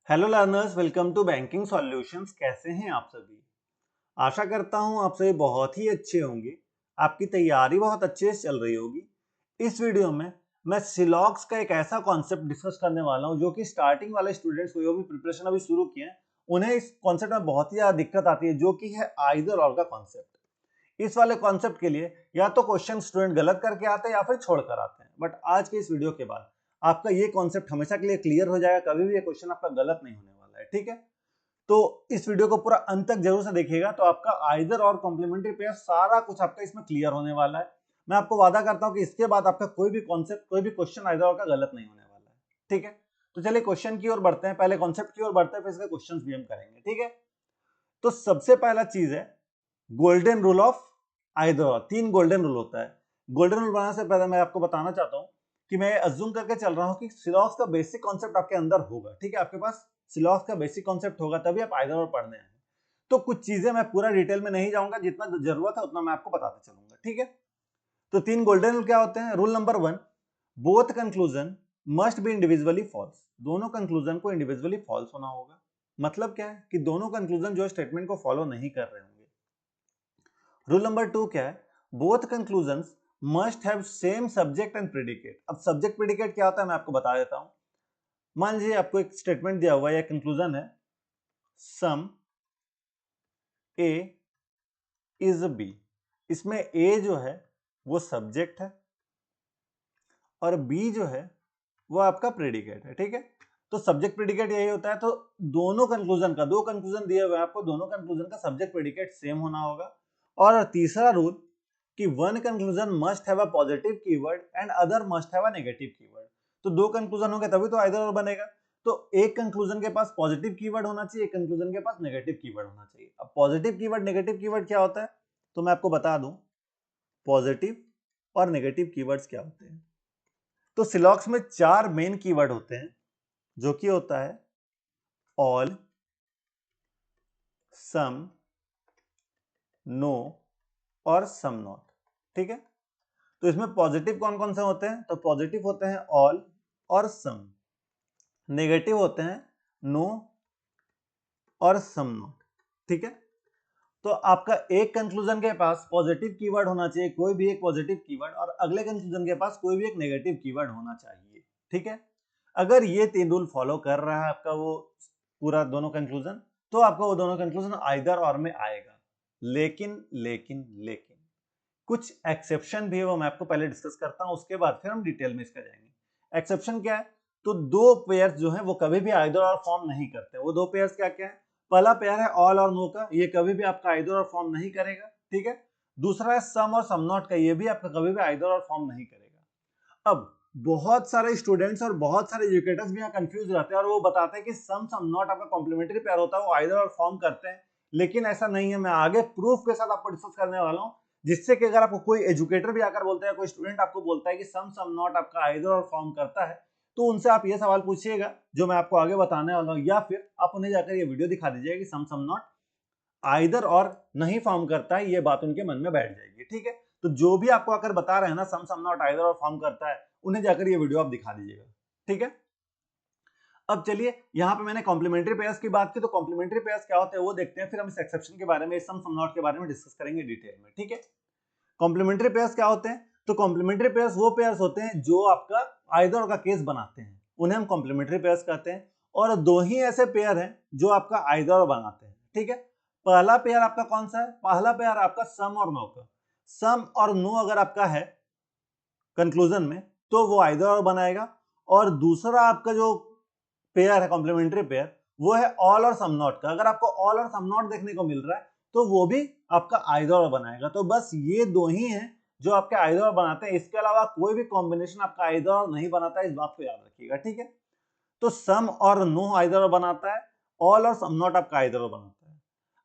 Hello learners, welcome to banking solutions. कैसे हैं आप सभी? आशा करता हूं आप सभी बहुत ही अच्छे होंगे। आपकी तैयारी बहुत अच्छे से चल रही होगी। इस वीडियो में मैं सिलॉक्स का एक ऐसा कॉन्सेप्ट डिस्कस करने वाला हूं जो कि स्टार्टिंग वाले स्टूडेंट्स को जो भी प्रिपरेशन अभी शुरू किए हैं उन्हें इस कॉन्सेप्ट में बहुत ही ज्यादा दिक्कत आती है, जो कि है आइदर और का कॉन्सेप्ट। इस वाले कॉन्सेप्ट के लिए या तो क्वेश्चन स्टूडेंट गलत करके आते हैं या फिर छोड़ कर आते हैं, बट आज के इस वीडियो के बाद आपका ये कॉन्सेप्ट हमेशा के लिए क्लियर हो जाएगा। कभी भी ये क्वेश्चन आपका गलत नहीं होने वाला है, ठीक है? तो इस वीडियो को पूरा अंत तक जरूर से देखिएगा, तो आपका आइदर और कॉम्प्लीमेंट्री पेयर सारा कुछ आपका इसमें क्लियर होने वाला है। मैं आपको वादा करता हूं कि इसके बाद आपका कोई भी कॉन्सेप्ट, कोई भी क्वेश्चन आइदर और का गलत नहीं होने वाला है, ठीक है? तो चलिए क्वेश्चन की ओर बढ़ते हैं। पहले कॉन्सेप्ट की ओर बढ़ते हैं, फिर इसके क्वेश्चंस भी हम करेंगे, ठीक है? तो सबसे पहला चीज है गोल्डन रूल ऑफ आइदर और। तीन गोल्डन रूल होता है। गोल्डन रूल बनाने से पहले मैं आपको बताना चाहता हूं कि मैं अज्यूम करके चल रहा हूं कि सिलॉक्स का बेसिक कॉन्सेप्ट आपके अंदर होगा, ठीक है? आपके पास सिलॉक्स का बेसिक कॉन्सेप्ट होगा तभी आप आइदर और पढ़ने आए। तो कुछ चीजें मैं पूरा डिटेल में नहीं जाऊंगा, जितना जरूरत है उतना मैं आपको बताते चलूंगा, ठीक है? तो तीन गोल्डन रूल क्या होते हैं? Rule number 1, both conclusion must be individually false. दोनों कंक्लूजन को इंडिविजुअली फॉल्स होना होगा। मतलब क्या है कि दोनों कंक्लूजन जो स्टेटमेंट को फॉलो नहीं कर रहे होंगे। रूल नंबर 2 क्या है? Both conclusions must have same subject and predicate. अब सब्जेक्ट प्रेडिकेट क्या होता है मैं आपको बता देता हूं। मान लीजिए आपको एक स्टेटमेंट दिया हुआ है या कंक्लूजन है, सम ए इज बी। इसमें ए जो है वो सब्जेक्ट है और बी जो है वो आपका प्रेडिकेट है, ठीक है? तो सब्जेक्ट प्रेडिकेट यही होता है। तो दोनों कंक्लूजन का, दो कंक्लूजन दिए हुए हैं आपको, दोनों कंक्लूजन का सब्जेक्ट प्रेडिकेट सेम होना होगा। और तीसरा रूल कि one conclusion must have a positive keyword and other must have a negative keyword. तो दो कंक्लूजन होंगे तभी तो आइदर और बनेगा। तो एक कंक्लूजन के पास पॉजिटिव कीवर्ड होना चाहिए, एक कंक्लूजन के पास नेगेटिव कीवर्ड होना चाहिए। अब पॉजिटिव कीवर्ड नेगेटिव कीवर्ड क्या होता है तो मैं आपको बता दूं। पॉजिटिव और नेगेटिव कीवर्ड्स क्या होते हैं? तो सिलॉक्स में चार मेन कीवर्ड होते हैं, जो कि होता है ऑल, सम, नो और सम नॉट, ठीक है? तो इसमें पॉजिटिव कौन कौन से होते हैं? तो पॉजिटिव होते हैं ऑल और सम। नेगेटिव होते हैं नो और सम नॉट, ठीक है? तो आपका एक कंक्लूजन के पास पॉजिटिव कीवर्ड होना चाहिए, कोई भी एक पॉजिटिव कीवर्ड, और अगले कंक्लूजन के पास कोई भी एक नेगेटिव कीवर्ड होना चाहिए, ठीक है? अगर ये तीन रूल फॉलो कर रहा है आपका वो पूरा दोनों कंक्लूजन, तो आपका वो दोनों कंक्लूजन आइदर और में आएगा। लेकिन लेकिन लेकिन कुछ एक्सेप्शन भी है, वो मैं आपको पहले डिस्कस करता हूं, उसके बाद फिर हम डिटेल में इसका जाएंगे। एक्सेप्शन क्या है? तो दो पेयर्स जो है वो कभी भी आइदर और फॉर्म नहीं करते। वो दो पेयर्स क्या क्या है? पहला पेयर है ऑल और नो का, ये कभी भी आपका आइदर और फॉर्म नहीं करेगा, ठीक है? दूसरा है सम और सम नॉट का, ये भी आपका कभी भी आइदर और फॉर्म नहीं करेगा। अब बहुत सारे स्टूडेंट्स और बहुत सारे एजुकेटर्स भी यहाँ कंफ्यूज रहते हैं और वो बताते हैं कि सम सम नॉट आपका कॉम्प्लीमेंट्री पेयर होता है, वो आइदर और फॉर्म करते हैं। लेकिन ऐसा नहीं है। मैं आगे प्रूफ के साथ आपको डिस्कस करने वाला हूं, जिससे कि अगर आपको कोई एजुकेटर भी आकर बोलता है, कोई स्टूडेंट आपको बोलता है कि सम सम नॉट आपका आइदर और फॉर्म करता है, तो उनसे आप ये सवाल पूछिएगा जो मैं आपको आगे बताने वाला हूं, या फिर आप उन्हें जाकर ये वीडियो दिखा दीजिएगा कि सम सम नॉट आइदर और नहीं फॉर्म करता है। ये बात उनके मन में बैठ जाएगी, ठीक है? तो जो भी आपको आकर बता रहे हैं ना सम सम नॉट आइदर और फॉर्म करता है, उन्हें जाकर ये वीडियो आप दिखा दीजिएगा, ठीक है? अब चलिए यहाँ पे मैंने कॉम्प्लीमेंट्री पेयर्स की बात की, तो कॉम्प्लीमेंट्री पेयर्स क्या होते हैं वो देखते हैं, फिर हम इस एक्सेप्शन के बारे में, सम सम नॉट के बारे में डिस्कस करेंगे डिटेल में, ठीक है? कॉम्प्लीमेंट्री पेयर्स क्या होते हैं? तो कॉम्प्लीमेंट्री पेयर्स वो पेयर्स होते हैं जो आपका आइदर का केस बनाते हैं, उन्हें हम कॉम्प्लीमेंट्री पेयर्स कहते हैं। और दो ही ऐसे पेयर हैं जो आपका आइदर बनाते हैं, ठीक है? पहला पेयर आपका कौन सा है? पहला पेयर आपका सम और नो का। सम और नो अगर आपका है कंक्लूजन में तो वो आइदर बनाएगा। और दूसरा आपका जो पेयर है कॉम्प्लीमेंट्री पेयर, वो है ऑल और सम नॉट का। अगर आपको ऑल और सम नॉट देखने को मिल रहा है तो वो भी आपका आइदर बनाएगा। तो बस ये दो ही हैं जो आपके आइदर बनाते हैं। इसके अलावा कोई भी कॉम्बिनेशन आपका आइदर नहीं बनाता है, इस बात को याद रखिएगा, ठीक है? तो सम और नो आइदर बनाता है, ऑल और सम नॉट आपका आइदर बनाता है।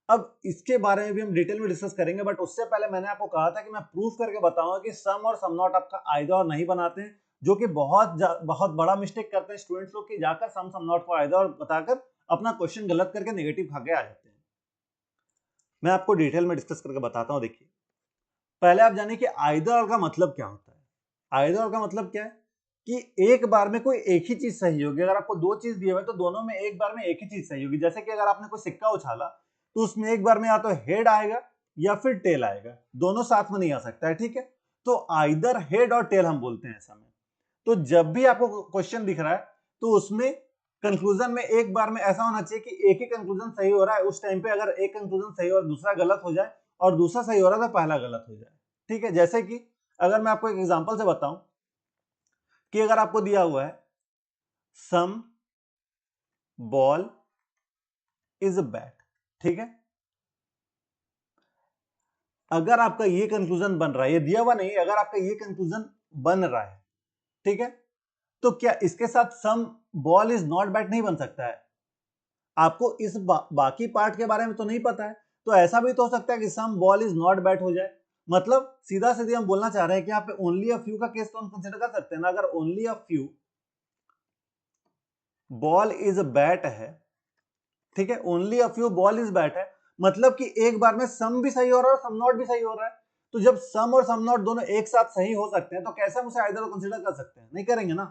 अब इसके बारे में भी हम डिटेल में डिस्कस करेंगे, बट उससे पहले मैंने आपको कहा था कि मैं प्रूफ करके बताऊंगा कि सम और सम नॉट आपका आइदर नहीं बनाते हैं, जो कि बहुत बड़ा मिस्टेक करते हैं स्टूडेंट्स लोग कि जाकर सम सम नॉट को आइदर बताकर अपना क्वेश्चन गलत करके नेगेटिव भागे आ जाते हैं। मैं आपको डिटेल में डिस्कस करके बताता हूं। देखिए, पहले आप जानिए कि आइदर का मतलब क्या होता है। आइदर का मतलब क्या है कि एक बार में कोई एक ही चीज सही होगी। अगर आपको दो चीज दिए हुए तो दोनों में एक बार में एक ही चीज सही होगी। जैसे कि अगर आपने कोई सिक्का उछाला तो उसमें एक बार में या तो हेड आएगा या फिर टेल आएगा, दोनों साथ में नहीं आ सकता है, ठीक है। तो आइदर हेड और टेल हम बोलते हैं ऐसा में। तो जब भी आपको क्वेश्चन दिख रहा है तो उसमें कंक्लूजन में एक बार में ऐसा होना चाहिए कि एक ही कंक्लूजन सही हो रहा है। उस टाइम पे अगर एक कंक्लूजन सही और दूसरा गलत हो जाए और दूसरा सही हो रहा है तो पहला गलत हो जाए, ठीक है। जैसे कि अगर मैं आपको एक एग्जांपल से बताऊं कि अगर आपको दिया हुआ है सम बॉल इज अ बैट, ठीक है। अगर आपका ये कंक्लूजन बन रहा है, ये दिया हुआ नहीं, अगर आपका ये कंक्लूजन बन रहा है, ठीक है, तो क्या इसके साथ सम बॉल इज नॉट बैट नहीं बन सकता है? आपको इस बाकी पार्ट के बारे में तो नहीं पता है, तो ऐसा भी तो हो सकता है कि सम बॉल इज नॉट बैट हो जाए। मतलब सीधा सीधी हम बोलना चाह रहे हैं कि यहाँ पे ओनली अ फ्यू का केस तो हम कंसिडर कर सकते हैं ना। अगर only a few ball is bat है, ठीक है, only a few ball is bat है, मतलब कि एक बार में सम भी सही हो रहा है और सम नॉट भी सही हो रहा है। तो जब सम और सम नॉट दोनों एक साथ सही हो सकते हैं तो कैसे हम उसे आइदर कंसिडर कर सकते हैं? नहीं करेंगे ना।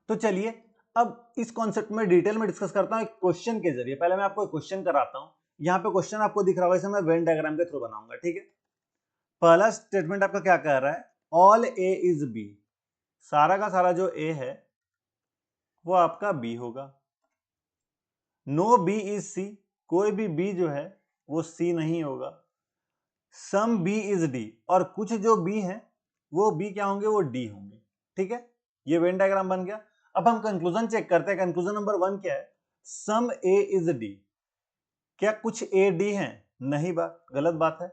तो चलिए अब इस कॉन्सेप्ट में डिटेल में डिस्कस करता हूं एक क्वेश्चन के जरिए। पहले मैं आपको एक क्वेश्चन कराता हूं। यहाँ पे क्वेश्चन आपको दिख रहा होगा, इसे मैं वेन डायग्राम के थ्रू बनाऊंगा, ठीक है। पहला स्टेटमेंट आपका क्या कह रहा है? ऑल ए इज बी, सारा का सारा जो ए है वो आपका बी होगा। नो बी इज सी, कोई भी बी जो है वो सी नहीं होगा। सम बी इज डी, और कुछ जो बी है वो बी क्या होंगे? वो डी होंगे, ठीक है। ये वेन डायग्राम बन गया। अब हम कंक्लूजन चेक करते हैं। कंक्लूजन नंबर 1 क्या है? सम ए इज डी। क्या कुछ ए डी है? नहीं, बात गलत बात है।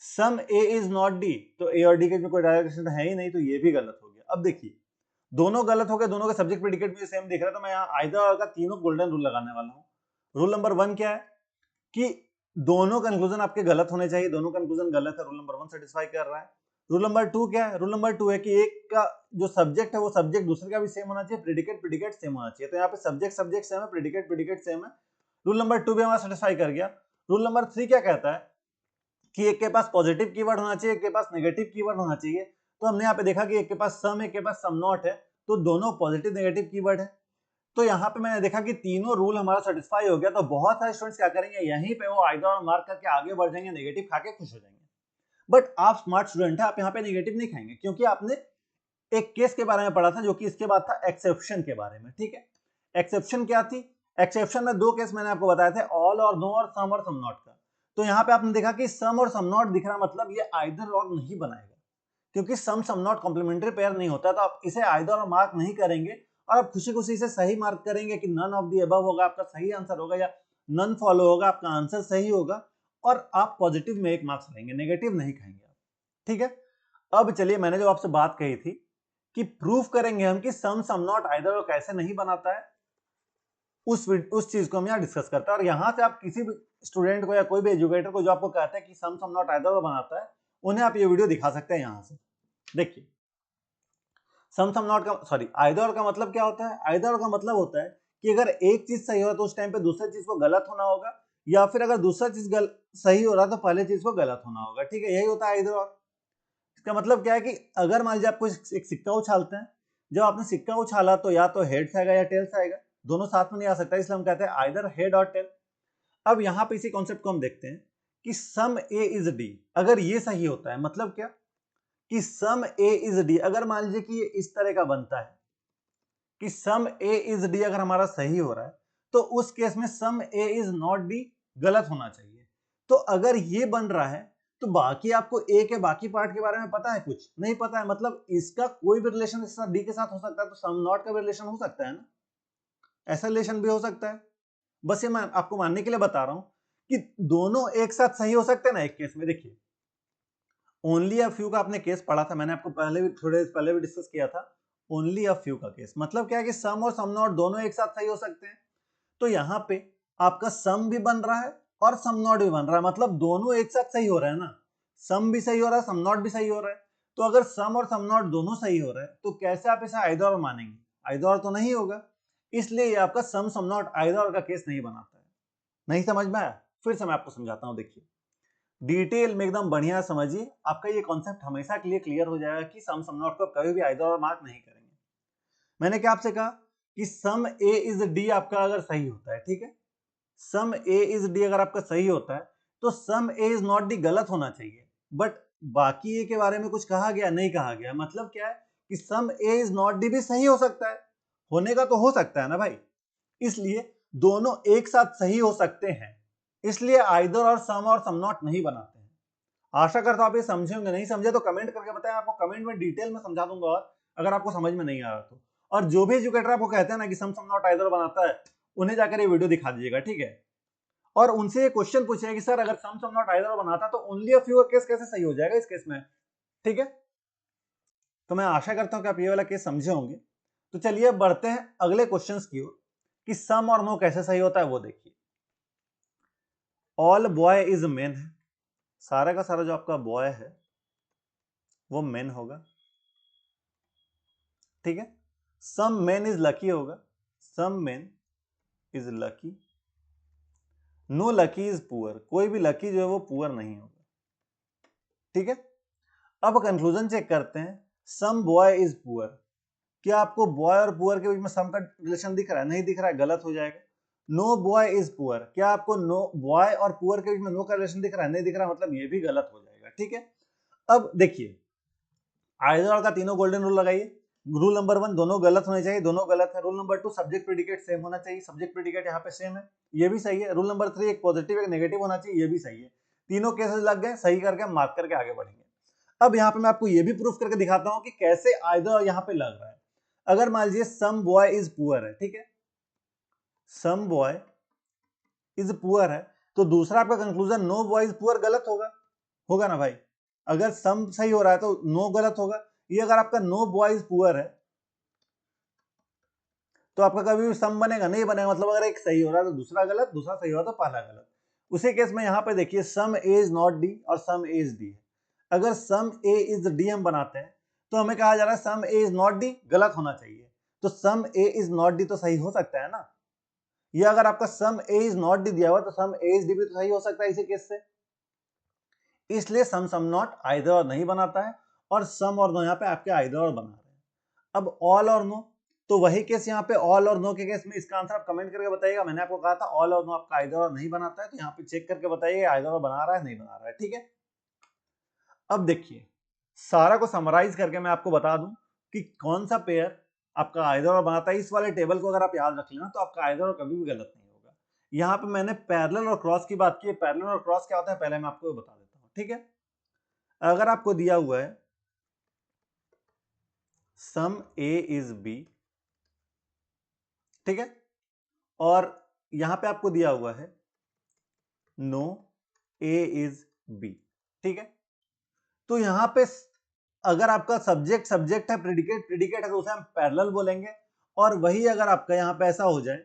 सम ए इज नॉट डी, तो ए और डी के में कोई डायरेक्शन है ही नहीं, तो ये भी गलत हो गया। अब देखिए दोनों गलत हो गए, दोनों का सब्जेक्ट प्रेडिकेट मुझे सेम दिख रहा है, तो मैं यहाँ आइदर और का तीनों गोल्डन रूल लगाने वाला हूँ। रूल नंबर 1 क्या है कि दोनों कंक्लूजन आपके गलत होने चाहिए। दोनों कंक्लूजन गलत है, रूल नंबर 1 सेटिस्फाई कर रहा है। रूल नंबर 2 क्या है? रूल नंबर 2 है कि एक का जो सब्जेक्ट है वो सब्जेक्ट दूसरे का भी सेम होना चाहिए, प्रेडिकेट प्रेडिकेट सेम होना चाहिए। तो यहाँ पे सब्जेक्ट सब्जेक्ट सेम है, प्रेडिकेट प्रेडिकेट सेम है। रूल नंबर 2 भी हमारा सेटिस्फाई कर गया। रूल नंबर 3 क्या कहता है कि एक के पास पॉजिटिव कीवर्ड होना चाहिए, एक के पास नेगेटिव कीवर्ड होना चाहिए। तो हमने यहाँ पे देखा कि एक के पास सम, एक के पास सम नॉट है, तो दोनों पॉजिटिव नेगेटिव कीवर्ड है। तो यहाँ पे मैंने देखा कि तीनों रूल हमारा सेटिस्फाई हो गया। तो बहुत सारे स्टूडेंट्स क्या करेंगे, यहीं पे वो आइदर और मार्क करके आगे बढ़ जाएंगे, नेगेटिव खा के खुश हो जाएंगे। बट आप स्मार्ट स्टूडेंट है, आप यहाँ पे नेगेटिव नहीं खाएंगे, क्योंकि आपने एक केस के बारे में पढ़ा था जो कि इसके बाद था एक्सेप्शन के बारे में, ठीक है। एक्सेप्शन क्या थी? एक्सेप्शन में दो केस मैंने आपको बताए थे, ऑल और नो और सम नॉट का। तो यहाँ पे आपने देखा कि सम और सम नॉट दिख रहा, मतलब ये आइदर और नहीं बनाएगा, क्योंकि सम नॉट कॉम्प्लीमेंट्री पेयर नहीं होता। तो आप इसे आइदर और मार्क नहीं करेंगे और आप खुशी खुशी से सही मार्क करेंगे कि नन ऑफ दी अबव होगा आपका सही आंसर होगा, या नन फॉलो होगा आपका आंसर सही होगा, और आप पॉजिटिव में एक मार्क्स लेंगे, नेगेटिव नहीं खाएंगे आप, ठीक है। अब चलिए मैंने जो आपसे बात कही थी कि प्रूफ करेंगे हम कि सम नॉट आइदर और कैसे नहीं बनाता है, उस चीज को हम यहाँ डिस्कस करते हैं। और यहाँ से आप किसी भी स्टूडेंट को या कोई भी एजुकेटर को जो आपको कहता है कि सम नॉट आइदर और बनाता है, उन्हें आप ये वीडियो दिखा सकते हैं। यहाँ से देखिए सम नॉट का सॉरी आइदर का मतलब क्या होता है? आइदर का मतलब होता है कि अगर एक चीज सही हो तो उस टाइम पे दूसरी चीज को गलत होना होगा, या फिर अगर दूसरा चीज सही हो रहा तो पहले चीज को गलत होना होगा, ठीक है। यही होता है आइदर और। इसका मतलब क्या है कि अगर मान लीजिए आपको एक सिक्का उछालते हैं, जब आपने सिक्का उछाला तो या तो हेड से आएगा या टेल से आएगा, दोनों साथ में नहीं आ सकता, इसलिए हम कहते हैं आइदर हेड और टेल। अब यहाँ पे इसी कॉन्सेप्ट को हम देखते हैं कि सम ए इज डी, अगर ये सही होता है मतलब क्या कि सम ए इज डी, अगर मान लीजिए कि ये इस तरह का बनता है कि सम ए इज डी अगर हमारा सही हो रहा है, तो उस केस में सम ए इज नॉट डी गलत होना चाहिए। तो अगर ये बन रहा है तो बाकी आपको ए के बाकी पार्ट के बारे में पता है? कुछ नहीं पता है, मतलब इसका कोई भी रिलेशन इसका डी के साथ हो सकता है, तो सम नॉट का भी रिलेशन हो सकता है ना, ऐसा रिलेशन भी हो सकता है। बस ये मैं आपको मानने के लिए बता रहा हूं कि दोनों एक साथ सही हो सकते हैं ना एक केस में। देखिए ओनली अ फ्यू का आपने केस पढ़ा था, मैंने आपको पहले भी थोड़े पहले भी डिस्कस किया था। ओनली अ फ्यू का केस मतलब क्या है कि सम और सम नॉट दोनों एक साथ सही हो सकते हैं। तो यहाँ पे आपका सम भी बन रहा है और सम नॉट भी बन रहा है, मतलब दोनों एक साथ सही हो रहा है ना, सम भी सही हो रहा है, सम नॉट भी सही हो रहा है। तो अगर सम और सम नॉट दोनों सही हो रहा है तो कैसे आप इसे आइदर और मानेंगे? आइदर और तो नहीं होगा, इसलिए ये आपका सम नॉट आइदर का केस नहीं बनाता है। नहीं समझ में आया? फिर से मैं आपको समझाता हूं। देखिए डिटेल में एकदम बढ़िया समझिए, आपका ये कॉन्सेप्ट हमेशा के लिए क्लियर हो जाएगा कि सम नॉट को कभी भी आइदर और मार्क नहीं करेंगे। मैंने क्या आपसे कहा कि सम ए इज डी आपका अगर सही होता है, ठीक है, सम ए इज डी अगर आपका सही होता है तो सम ए इज नॉट डी गलत होना चाहिए, बट बाकी ए के बारे में कुछ कहा गया नहीं कहा गया। मतलब क्या है कि सम ए इज नॉट डी भी सही हो सकता है, होने का तो हो सकता है ना भाई, इसलिए दोनों एक साथ सही हो सकते हैं, इसलिए आइदर और सम नॉट नहीं बनाते हैं। आशा करता हूं आप ये समझे होंगे, नहीं समझे तो कमेंट करके बताएं, आपको कमेंट में डिटेल में समझा दूंगा और अगर आपको समझ में नहीं आ रहा तो। और जो भी एजुकेटर आपको कहते हैं ना कि सम नॉट आइदर बनाता है, उन्हें जाकर ये वीडियो दिखा दीजिएगा, ठीक है, और उनसे ये क्वेश्चन पूछिए कि सर अगर सम नॉट आइदर बनाता तो ओनली अ फ्यू केस कैसे सही हो जाएगा इस केस में, ठीक है। तो मैं आशा करता हूं कि आप ये वाला केस समझे होंगे। तो चलिए अब बढ़ते हैं अगले क्वेश्चंस की ओर कि सम और नो कैसे सही होता है वो देखिए। ऑल बॉय इज मेन है, सारा का सारा जो आपका बॉय है वो मेन होगा, ठीक है। सम मेन इज लकी होगा, some men is lucky, no lucky is poor, कोई भी लकी जो है वो पुअर नहीं होगा, ठीक है। अब कंक्लूजन चेक करते हैं, सम बॉय इज पुअर, क्या आपको बॉय और पुअर के बीच में सम का रिलेशन दिख रहा है? नहीं दिख रहा है, गलत हो जाएगा। नो बॉय इज पुअर, क्या आपको नो बॉय और पुअर के बीच में नो का रिलेशन दिख रहा है? नहीं दिख रहा है, मतलब ये भी गलत हो जाएगा, ठीक है। अब देखिए आइदर का तीनों गोल्डन रूल लगाइए। रूल नंबर 1 दोनों गलत होने चाहिए, दोनों गलत है। Rule number 2 subject predicate same होना चाहिए, सब्जेक्ट प्रेडिकेट यहाँ पे सेम है, ये भी सही है। रूल नंबर 3 एक पॉजिटिव एक नेगेटिव होना चाहिए, ये भी सही है। तीनों केसेस लग गए, सही करके मार्क करके आगे बढ़ेंगे। अब यहाँ पे मैं आपको ये भी प्रूफ करके दिखाता हूँ कि कैसे आइदर यहाँ पे लग रहा है। अगर मान लीजिए सम बॉय इज पुअर है, ठीक है, सम बॉय इज पुअर है, तो दूसरा आपका conclusion no boy is poor गलत होगा, होगा ना भाई। अगर सम सही हो रहा है तो नो गलत होगा। ये अगर आपका नो बॉय इज पुअर है तो आपका कभी भी सम बनेगा नहीं बनेगा, मतलब अगर एक सही हो रहा है तो दूसरा गलत, दूसरा सही हो रहा है तो पहला गलत। उसी केस में यहाँ पे देखिए सम ए इज नॉट डी और सम ए इज डी है। अगर सम ए इज डी हम बनाते हैं तो हमें कहा जा रहा है सम ए इज नॉट डी गलत होना चाहिए, तो सम ए इज नॉट डी तो सही हो सकता है ना। ये अगर आपका सम ए इज नॉट डी दिया हुआ तो सम ए इज डी भी तो सही हो सकता है इसी केस से, इसलिए सम नॉट आइदर और नहीं बनाता है और सम और नो यहाँ पे आपके आइदर और बना रहे हैं। अब ऑल और नो, तो वही केस यहाँ पे ऑल और नो के केस में इसका आंसर आप कमेंट करके बताइएगा। मैंने आपको कहा था ऑल और नो आपका आइदर और नहीं बनाता है, तो यहाँ पे चेक करके बताइए आइदर और बना रहा है नहीं बना रहा है, ठीक है। अब देखिए सारा को समराइज करके मैं आपको बता दूं कि कौन सा पेयर आपका आइदर और बनाता है। इस वाले टेबल को अगर आप याद रख लेना तो आपका आइदर और कभी भी गलत नहीं होगा। यहाँ पे मैंने पैरेलल और क्रॉस की बात की है, पैरेलल और क्रॉस क्या होता है पहले मैं आपको बता देता हूँ, ठीक है। अगर आपको दिया हुआ है सम ए इज बी, ठीक है, और यहां पे आपको दिया हुआ है नो ए इज बी, ठीक है, तो यहां पे अगर आपका सब्जेक्ट सब्जेक्ट है, प्रेडिकेट प्रेडिकेट है, तो उसे हम पैरेलल बोलेंगे। और वही अगर आपका यहां पे ऐसा हो जाए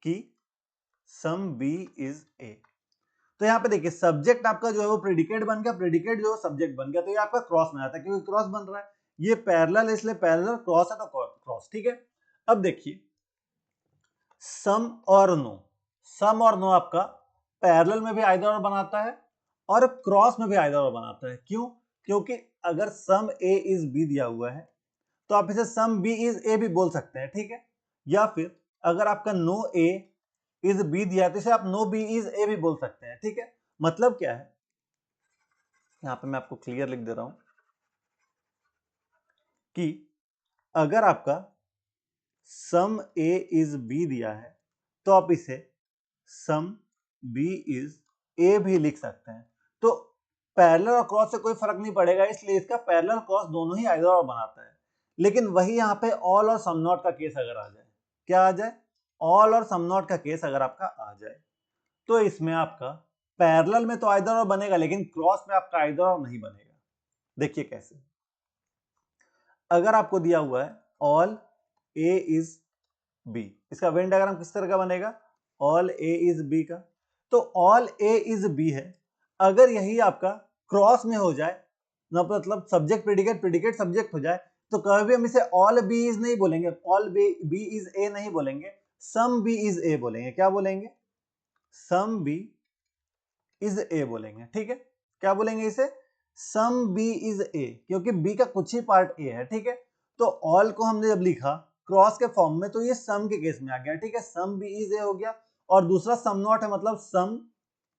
कि सम बी इज ए, तो यहाँ पे देखिए सब्जेक्ट आपका जो है वो प्रेडिकेट बन गया, प्रेडिकेट जो है सब्जेक्ट बन गया, तो ये आपका क्रॉस में आता है क्योंकि क्रॉस बन रहा है। ये पैरेलल है इसलिए पैरेलल, क्रॉस है तो क्रॉस, ठीक है। अब देखिए सम और नो, सम और नो आपका पैरेलल में भी आइदर और बनाता है और क्रॉस में भी आइदर और बनाता है। क्यों? क्योंकि अगर सम ए इज बी दिया हुआ है तो आप इसे सम बी इज ए भी बोल सकते हैं, ठीक है। या फिर अगर आपका नो ए इज बी दिया है तो इसे आप नो बी इज ए भी बोल सकते हैं, ठीक है। मतलब क्या है, यहां पे मैं आपको क्लियर लिख दे रहा हूं कि अगर आपका सम ए इज बी दिया है तो आप इसे सम बी इज ए भी लिख सकते हैं। तो पैरेलल और क्रॉस से कोई फर्क नहीं पड़ेगा, इसलिए इसका पैरेलल क्रॉस दोनों ही आइदर और बनाता है। लेकिन वही यहाँ पे ऑल और सम नॉट का केस अगर आ जाए, क्या आ जाए, ऑल और सम नॉट का केस अगर आपका आ जाए तो इसमें आपका पैरेलल में तो आइदर और बनेगा लेकिन क्रॉस में आपका आइदर और नहीं बनेगा। देखिए कैसे, अगर आपको दिया हुआ है ऑल ए इज बी, इसका वेन डायग्राम किस तरह का बनेगा, ऑल ए इज बी का, तो ऑल ए इज बी है। अगर यही आपका क्रॉस में हो जाए, मतलब सब्जेक्ट प्रेडिकेट प्रेडिकेट सब्जेक्ट हो जाए, तो कभी भी हम इसे ऑल बी इज नहीं बोलेंगे, ऑल बी इज ए नहीं बोलेंगे, सम बी इज ए बोलेंगे। क्या बोलेंगे, सम बी इज ए बोलेंगे, ठीक है। क्या बोलेंगे इसे, सम बी इज ए, क्योंकि बी का कुछ ही पार्ट ए है, ठीक है। तो ऑल को हमने जब लिखा क्रॉस के फॉर्म में, तो ये सम के केस में आ गया, ठीक है। सम बी इज ए हो गया, और दूसरा सम नॉट है, मतलब some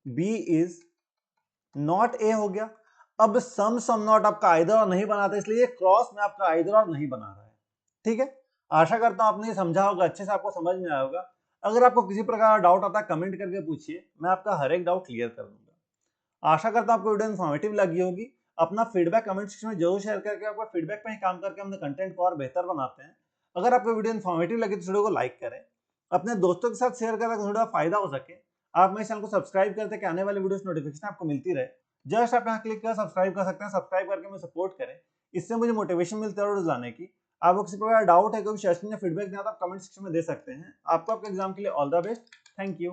B is not A हो गया। अब सम नॉट आपका आइदर और नहीं बनाता, इसलिए क्रॉस में आपका आइदर और नहीं बना रहा है, ठीक है। आशा करता हूं आपने ये समझा होगा, अच्छे से आपको समझ में आया होगा। अगर आपको किसी प्रकार का डाउट आता है कमेंट करके पूछिए, मैं आपका हर एक डाउट क्लियर कर दूंगा। आशा करता हूं आपको वीडियो इन्फॉर्मेटिव लगी होगी। अपना फीडबैक कमेंट सेक्शन में जरूर शेयर करके, आपका फीडबैक पे ही काम करके हमने कंटेंट को और बेहतर बनाते हैं। अगर आपको वीडियो इन्फॉर्मेटिव लगी तो वीडियो को लाइक करें, अपने दोस्तों के साथ शेयर करें, थोड़ा फायदा हो सके। आप मेरे चैनल को सब्सक्राइब करते कि आने वाली वीडियोस नोटिफिकेशन आपको मिलती रहे। जस्ट आप यहाँ क्लिक कर सब्सक्राइब कर सकते हैं, सब्सक्राइब करके मुझे सपोर्ट करें, इससे मुझे मोटिवेशन मिलती है और लाने की। आपको किसी प्रकार डाउट है, कोई सेशन या फीडबैक देना तो आप कमेंट सेक्शन में दे सकते हैं। आपको आपके एग्जाम के लिए all the best. Thank you.